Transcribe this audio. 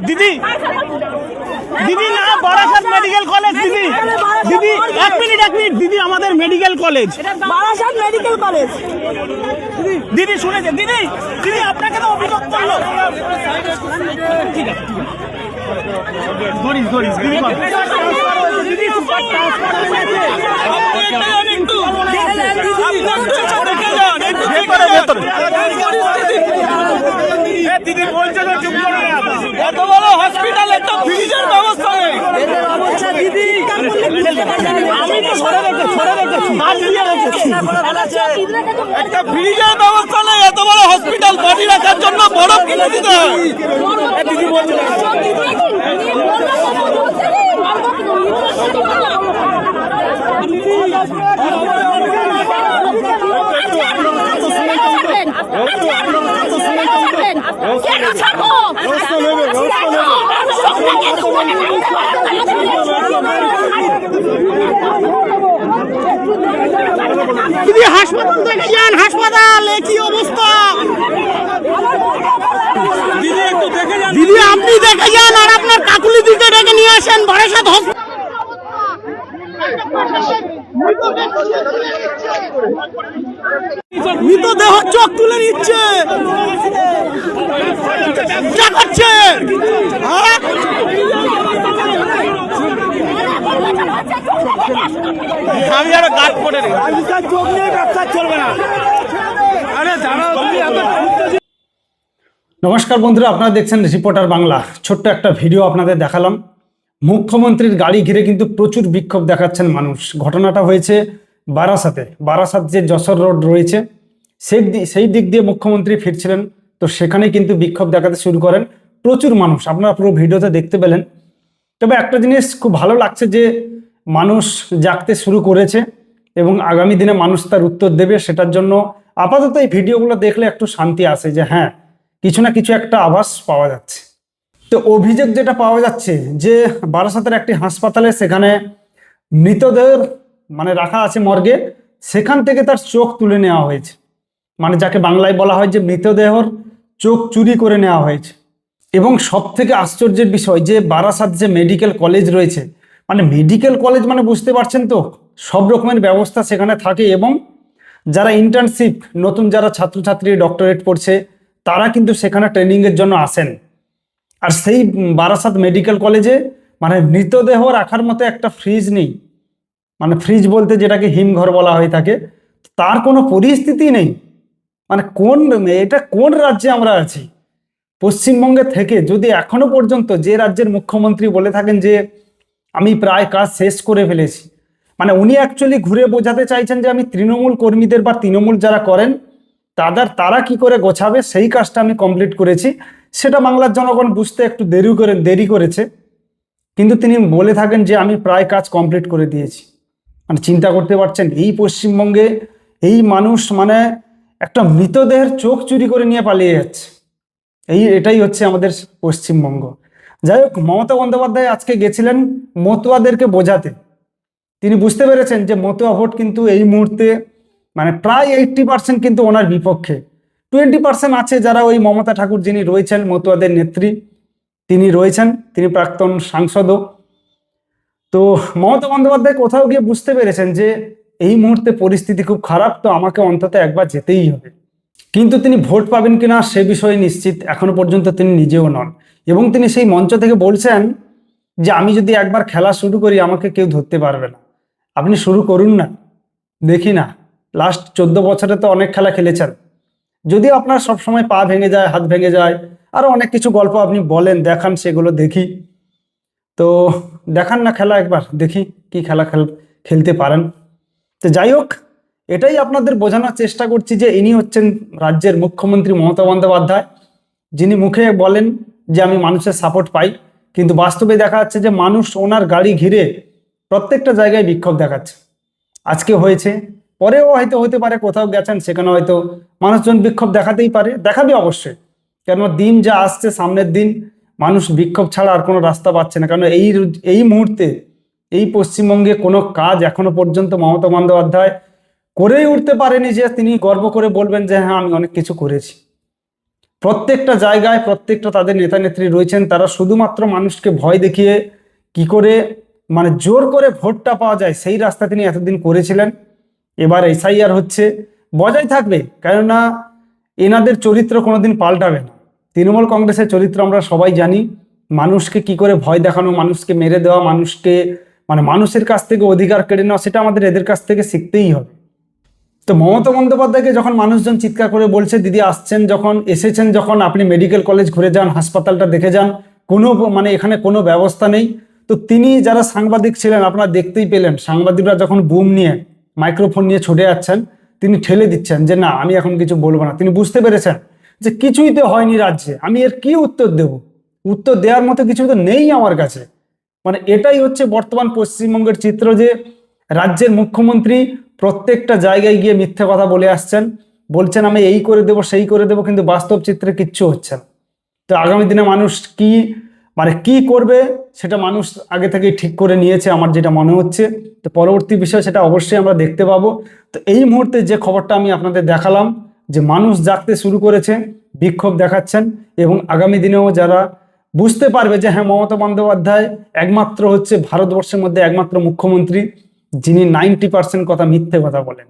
দিদি দিদি না বারাসাত মেডিকেল কলেজ দিদি দিদি এক মিনিট দিদি আমাদের medical college Barasat medical college দিদি শুনেছে দিদি দিদি আপনাকে তো অভিযোগ করলো ঠিক আছে গরিস দিদি দিদি সুপার ট্রান্সফার দিদি বলছে তো চুপ করে এত বড় হসপিটাল একটা ফ্রিজের ব্যবস্থা নেই দিদি আমি তো সরে রেখেছি একটা ফ্রিজের ব্যবস্থা নেই এত বড় হসপিটাল বাড়ি রাখার জন্য বড় কিনে দিতে হয় দিদি বলছে দিদি হাসপাতাল দেখে যান হাসপাতাল কি অবস্থা দিদি আপনি দেখে যান আর আপনার কাকুলি দিকে ডেকে নিয়ে আসেন বারাসাত মৃতদেহ চোখ তুলে নিচ্ছে আমি আরো গাছ পড়ে চোখ নিয়ে ব্যবসা চলবে না নমস্কার বন্ধুরা, আপনারা দেখছেন রিপোর্টার বাংলা। ছোট্ট একটা ভিডিও আপনাদের দেখালাম। মুখ্যমন্ত্রীর গাড়ি ঘিরে কিন্তু প্রচুর বিক্ষোভ দেখাচ্ছেন মানুষ। ঘটনাটা হয়েছে বারাসাত যে যশোর রোড রয়েছে সেই দিক দিয়ে মুখ্যমন্ত্রী ফিরছিলেন, তো সেখানে কিন্তু বিক্ষোভ দেখাতে শুরু করেন প্রচুর মানুষ। আপনারা পুরো ভিডিওতে দেখতে পেলেন। তবে একটা জিনিস খুব ভালো লাগছে যে মানুষ জাগতে শুরু করেছে এবং আগামী দিনে মানুষ তার উত্তর দেবে। সেটার জন্য আপাতত এই ভিডিওগুলো দেখলে একটু শান্তি আসে যে হ্যাঁ, কিছু না কিছু একটা আভাস পাওয়া যাচ্ছে। তো অভিযোগ যেটা পাওয়া যাচ্ছে যে বারাসাতের একটি হাসপাতালে সেখানে মৃতদেহের রাখা আছে মর্গে, সেখান থেকে তার চোখ তুলে নেওয়া হয়েছে। যাকে বাংলায় বলা হয় যে মৃতদেহর চোখ চুরি করে নেওয়া হয়েছে। এবং সব থেকে আশ্চর্যের বিষয় যে বারাসাত যে মেডিকেল কলেজ রয়েছে, মেডিকেল কলেজ বুঝতে পারছেন তো, সব রকমের ব্যবস্থা সেখানে থাকে। এবং যারা ইন্টার্নশিপ নতুন যারা ছাত্রছাত্রী ডক্টরেট পড়ছে তারা কিন্তু সেখানে ট্রেনিংয়ের জন্য আসেন। আর সেই বারাসাত মেডিকেল কলেজে মৃতদেহ রাখার মতো একটা ফ্রিজ নেই। ফ্রিজ বলতে যেটাকে হিমঘর বলা হয়ে থাকে, তার কোনো পরিস্থিতি নেই। এটা কোন রাজ্যে আমরা আছি? পশ্চিমবঙ্গে থেকে যদি এখনো পর্যন্ত যে রাজ্যের মুখ্যমন্ত্রী বলে থাকেন যে আমি প্রায় কাজ শেষ করে ফেলেছি, উনি অ্যাকচুয়ালি ঘুরে বোঝাতে চাইছেন যে আমি তৃণমূল কর্মীদের বা তৃণমূল যারা করেন তারা কি করে গোছাবে সেই কাজটা আমি কমপ্লিট করেছি। সেটা বাংলার জনগণ বুঝতে একটু দেরি করেছে, কিন্তু তিনি বলে থাকেন যে আমি প্রায় কাজ কমপ্লিট করে দিয়েছি। চিন্তা করতে পারছেন এই পশ্চিমবঙ্গে এই মানুষ একটা মৃতদেহের চোখ চুরি করে নিয়ে পালিয়ে যাচ্ছে। এটাই হচ্ছে আমাদের পশ্চিমবঙ্গ। যাই হোক, মমতা বন্দ্যোপাধ্যায় আজকে গেছিলেন মতুয়াদেরকে বোঝাতে। তিনি বুঝতে পেরেছেন যে মতুয়া ভোট কিন্তু এই মুহূর্তে প্রায় 80% কিন্তু ওনার বিপক্ষে। 20% আছে যারা ওই মমতা ঠাকুর যিনি রয়েছেন মতুয়াদের নেত্রী, তিনি রয়েছেন, তিনি প্রাক্তন সাংসদও। তো মমতা বন্দ্যোপাধ্যায় কোথাও গিয়ে বুঝতে পেরেছেন যে এই মুহূর্তে পরিস্থিতি খুব খারাপ, তো আমাকে অন্তত একবার যেতেই হবে। কিন্তু তিনি ভোট পাবেন কিনা সে বিষয়ে নিশ্চিত এখনো পর্যন্ত তিনি নিজেও নন। এবং তিনি সেই মঞ্চ থেকে বলছেন যে আমি যদি একবার খেলা শুরু করি আমাকে কেউ ধরতে পারবে না, আপনি শুরু করুন না, দেখি না। লাস্ট 14 বছরে তো অনেক খেলা খেলেছেন, যদিও আপনার সবসময় পা ভেঙে যায়, হাত ভেঙে যায়, আরও অনেক কিছু গল্প আপনি বলেন, দেখান, সেগুলো দেখি। তো দেখান না খেলা একবার, দেখি কি খেলা খেলতে পারেন। তো যাই হোক, এটাই আপনাদের বোঝানোর চেষ্টা করছি যে ইনি হচ্ছেন রাজ্যের মুখ্যমন্ত্রী মমতা বন্দ্যোপাধ্যায়, যিনি মুখে বলেন যে আমি মানুষের সাপোর্ট পাই, কিন্তু বাস্তবে দেখা যাচ্ছে যে মানুষ ওনার গাড়ি ঘিরে প্রত্যেকটা জায়গায় বিক্ষোভ দেখাচ্ছে। আজকে হয়েছে, পরেও হয়তো হতে পারে কোথাও গেছেন সেখানে হয়তো মানুষজন বিক্ষোভ দেখাতেই পারে, দেখাবে অবশ্যই। কেননা দিন যা আসছে সামনের দিন, মানুষ বিক্ষোভ ছাড়া আর কোনো রাস্তা পাচ্ছে না। কারণ এই মুহূর্তে এই পশ্চিমবঙ্গে কোনো কাজ এখনো পর্যন্ত মমতা বন্দ্যোপাধ্যায় করেই উঠতে পারেনি যে তিনি গর্ব করে বলবেন যে হ্যাঁ আমি অনেক কিছু করেছি। প্রত্যেকটা জায়গায় প্রত্যেকটা তাদের নেতা নেত্রী রয়েছেন, তারা শুধুমাত্র মানুষকে ভয় দেখিয়ে কি করে মানে জোর করে ভোটটা পাওয়া যায় সেই রাস্তা তিনি এতদিন করেছিলেন। এবার এসআইআর হচ্ছে, বজায় থাকবে, কেননা এনাদের চরিত্র কোনোদিন পাল্টাবে না। তৃণমূল কংগ্রেসের চরিত্র আমরা সবাই জানি, মানুষকে কি করে ভয় দেখানো, মানুষকে মেরে দেওয়া, মানুষকে মানে মানুষের কাছ থেকে অধিকার কেড়ে নেওয়া, সেটা আমাদের এদের কাছ থেকে শিখতেই হবে। তো মমতা বন্দ্যোপাধ্যায়কে যখন মানুষজন চিৎকার করে বলছে দিদি আসছেন, যখন এসেছেন, যখন আপনি মেডিকেল কলেজ ঘুরে যান, হাসপাতালটা দেখে যান, কোনো মানে এখানে কোনো ব্যবস্থা নেই, তো তিনি যারা সাংবাদিক ছিলেন আপনারা দেখতেই পেলেন, সাংবাদিকরা যখন বুম নিয়ে মাইক্রোফোন নিয়ে ছুটে যাচ্ছেন, তিনি ঠেলে দিচ্ছেন যে না আমি এখন কিছু বলবো না। তিনি বুঝতে পেরেছেন যে কিছুই তো হয়নি রাজ্যে, আমি এর কি উত্তর দেব, উত্তর দেওয়ার মতো কিছু তো নেই আমার কাছে। মানে এটাই হচ্ছে বর্তমান পশ্চিমবঙ্গের চিত্র, যে রাজ্যের মুখ্যমন্ত্রী প্রত্যেকটা জায়গায় গিয়ে মিথ্যে কথা বলে আসছেন, বলছেন আমি এই করে দেব সেই করে দেব, কিন্তু বাস্তব চিত্রে কিচ্ছু হচ্ছে না। তো আগামী দিনে মানুষ কি মানে কি করবে সেটা মানুষ আগে থেকেই ঠিক করে নিয়েছে আমার যেটা মনে হচ্ছে। তো পরবর্তী বিষয় সেটা অবশ্যই আমরা দেখতে পাবো। তো এই মুহূর্তে যে খবরটা আমি আপনাদের দেখালাম, যে মানুষ জাগতে শুরু করেছে, বিক্ষোভ দেখাচ্ছেন, এবং আগামী দিনেও যারা বুঝতে পারবে যে হ্যাঁ মমতা বন্দ্যোপাধ্যায় একমাত্র হচ্ছে ভারতবর্ষের মধ্যে একমাত্র মুখ্যমন্ত্রী যিনি 90% কথা মিথ্যে কথা বলেন।